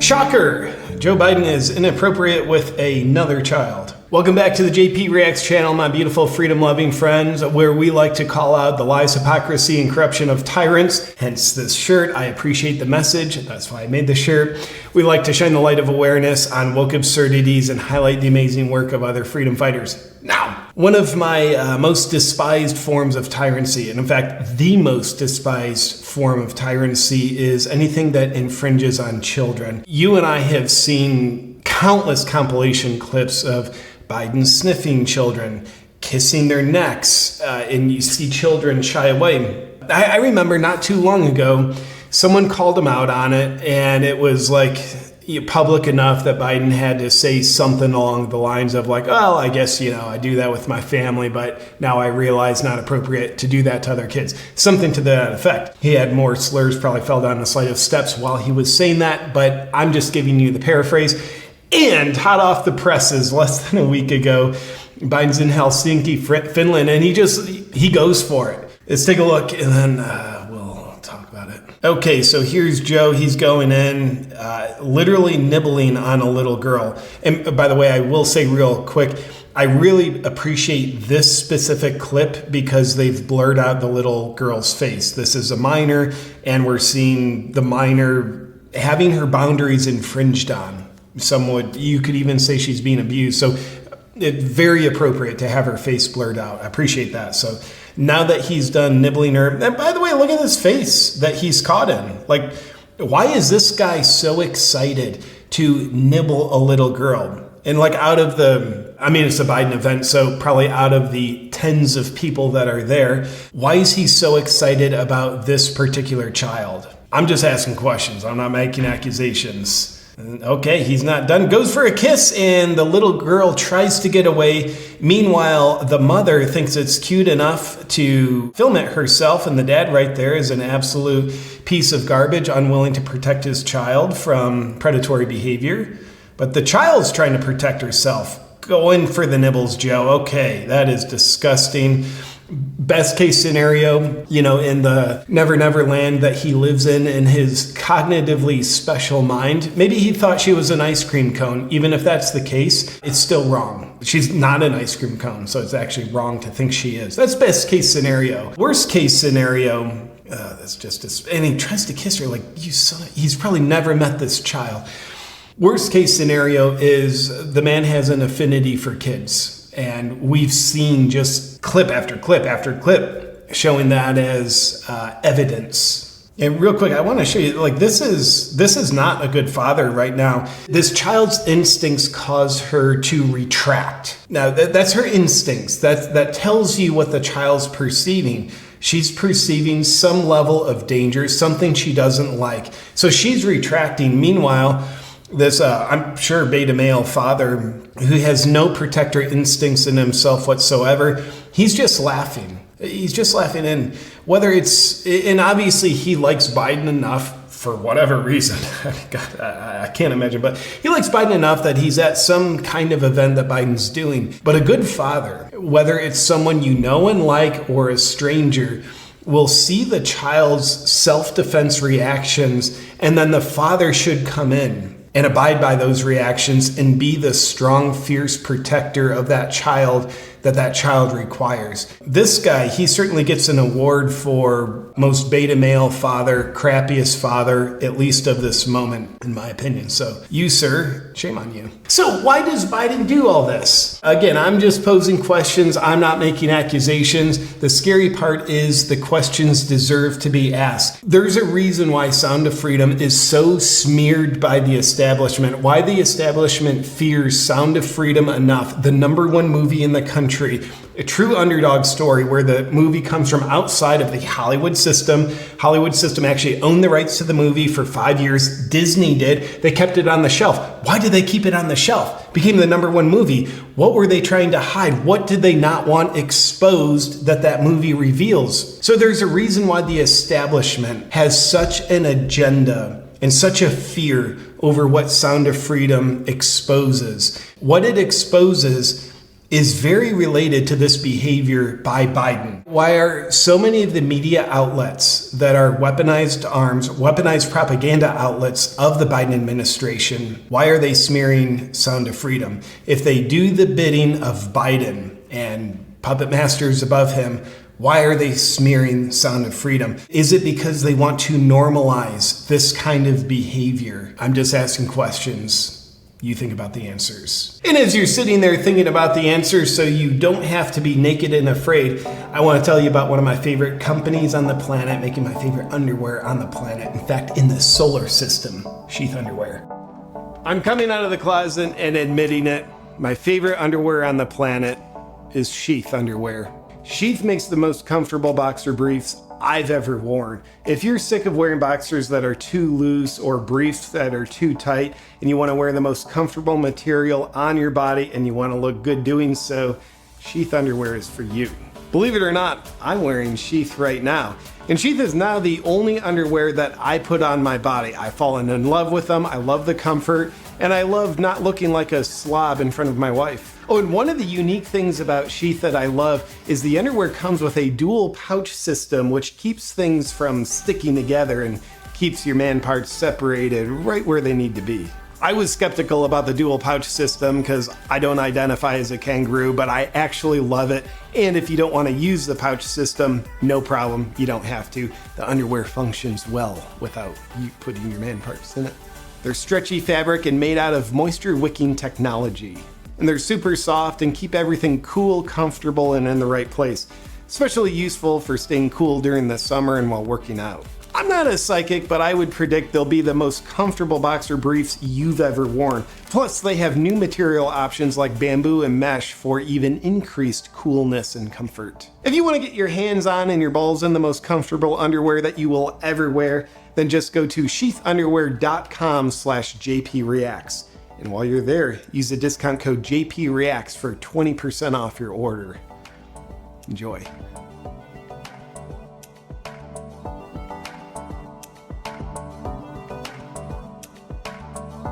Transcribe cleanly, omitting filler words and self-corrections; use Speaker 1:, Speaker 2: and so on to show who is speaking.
Speaker 1: Shocker! Joe Biden is inappropriate with another child. Welcome back to the JP Reacts channel, my beautiful freedom-loving friends, where we like to call out the lies, hypocrisy, and corruption of tyrants. Hence this shirt. I appreciate the message. That's why I made the shirt. We like to shine the light of awareness on woke absurdities and highlight the amazing work of other freedom fighters. Now, one of my most despised forms of tyranny, and in fact, the most despised form of tyranny, is anything that infringes on children. You and I have seen countless compilation clips of Biden sniffing children, kissing their necks, and you see children shy away. I remember not too long ago, someone called him out on it, and it was like public enough that Biden had to say something along the lines of like, oh, I guess, I do that with my family, but now I realize not appropriate to do that to other kids. Something to that effect. He had more slurs, probably fell down a flight of steps while he was saying that, but I'm just giving you the paraphrase. And hot off the presses, less than a week ago, Biden's in Helsinki, Finland, and he goes for it. Let's take a look, and then we'll talk about it. Okay, so here's Joe. He's going in, literally nibbling on a little girl. And by the way, I will say real quick, I really appreciate this specific clip because they've blurred out the little girl's face. This is a minor, and we're seeing the minor having her boundaries infringed on. You could even say she's being abused. So it's very appropriate to have her face blurred out. I appreciate that. So now that he's done nibbling her, and by the way, look at this face that he's caught in. Like, why is this guy so excited to nibble a little girl? And like it's a Biden event, so probably out of the tens of people that are there, why is he so excited about this particular child? I'm just asking questions. I'm not making accusations. Okay, he's not done. Goes for a kiss, and the little girl tries to get away. Meanwhile, the mother thinks it's cute enough to film it herself, and the dad right there is an absolute piece of garbage, unwilling to protect his child from predatory behavior. But the child's trying to protect herself. Go in for the nibbles, Joe. Okay, that is disgusting. Best case scenario, in the Never Never land that he lives in his cognitively special mind, maybe he thought she was an ice cream cone. Even if that's the case, it's still wrong. She's not an ice cream cone, so it's actually wrong to think she is. That's best case scenario. Worst case scenario, and he tries to kiss her like, you saw it. He's probably never met this child. Worst case scenario is the man has an affinity for kids. And we've seen just clip after clip after clip showing that as evidence. And real quick, I want to show you, this is not a good father right now. This child's instincts cause her to retract. Now, that's her instincts. That tells you what the child's perceiving. She's perceiving some level of danger, something she doesn't like. So she's retracting. Meanwhile, this, I'm sure, beta male father who has no protector instincts in himself whatsoever, he's just laughing. He's just laughing. And and obviously he likes Biden enough for whatever reason. God, I can't imagine, but he likes Biden enough that he's at some kind of event that Biden's doing. But a good father, whether it's someone you know and like or a stranger, will see the child's self-defense reactions, and then the father should come in and abide by those reactions and be the strong, fierce protector of that child that child requires. This guy, he certainly gets an award for most beta male father, crappiest father, at least of this moment, in my opinion. So you, sir, shame on you. So why does Biden do all this? Again, I'm just posing questions. I'm not making accusations. The scary part is the questions deserve to be asked. There's a reason why Sound of Freedom is so smeared by the establishment, why the establishment fears Sound of Freedom enough, the #1 movie in the country, a true underdog story where the movie comes from outside of the Hollywood system. Hollywood system actually owned the rights to the movie for 5 years. Disney did. They kept it on the shelf. Why did they keep it on the shelf? Became the #1 movie. What were they trying to hide? What did they not want exposed that movie reveals? So there's a reason why the establishment has such an agenda and such a fear over what Sound of Freedom exposes. What it exposes is very related to this behavior by Biden. Why are so many of the media outlets that are weaponized arms, weaponized propaganda outlets of the Biden administration, why are they smearing Sound of Freedom? If they do the bidding of Biden and puppet masters above him, why are they smearing Sound of Freedom? Is it because they want to normalize this kind of behavior? I'm just asking questions. You think about the answers. And as you're sitting there thinking about the answers so you don't have to be naked and afraid, I want to tell you about one of my favorite companies on the planet, making my favorite underwear on the planet. In fact, in the solar system, Sheath Underwear. I'm coming out of the closet and admitting it. My favorite underwear on the planet is Sheath Underwear. Sheath makes the most comfortable boxer briefs I've ever worn. If you're sick of wearing boxers that are too loose or briefs that are too tight and you want to wear the most comfortable material on your body and you want to look good doing so, Sheath Underwear is for you. Believe it or not, I'm wearing Sheath right now. And Sheath is now the only underwear that I put on my body. I've fallen in love with them. I love the comfort and I love not looking like a slob in front of my wife. Oh, and one of the unique things about Sheath that I love is the underwear comes with a dual pouch system, which keeps things from sticking together and keeps your man parts separated right where they need to be. I was skeptical about the dual pouch system because I don't identify as a kangaroo, but I actually love it. And if you don't want to use the pouch system, no problem, you don't have to. The underwear functions well without you putting your man parts in it. They're stretchy fabric and made out of moisture wicking technology. And they're super soft and keep everything cool, comfortable, and in the right place. Especially useful for staying cool during the summer and while working out. I'm not a psychic, but I would predict they'll be the most comfortable boxer briefs you've ever worn. Plus, they have new material options like bamboo and mesh for even increased coolness and comfort. If you want to get your hands on and your balls in the most comfortable underwear that you will ever wear, then just go to sheathunderwear.com/JPReacts. And while you're there, use the discount code JPReacts for 20% off your order. Enjoy.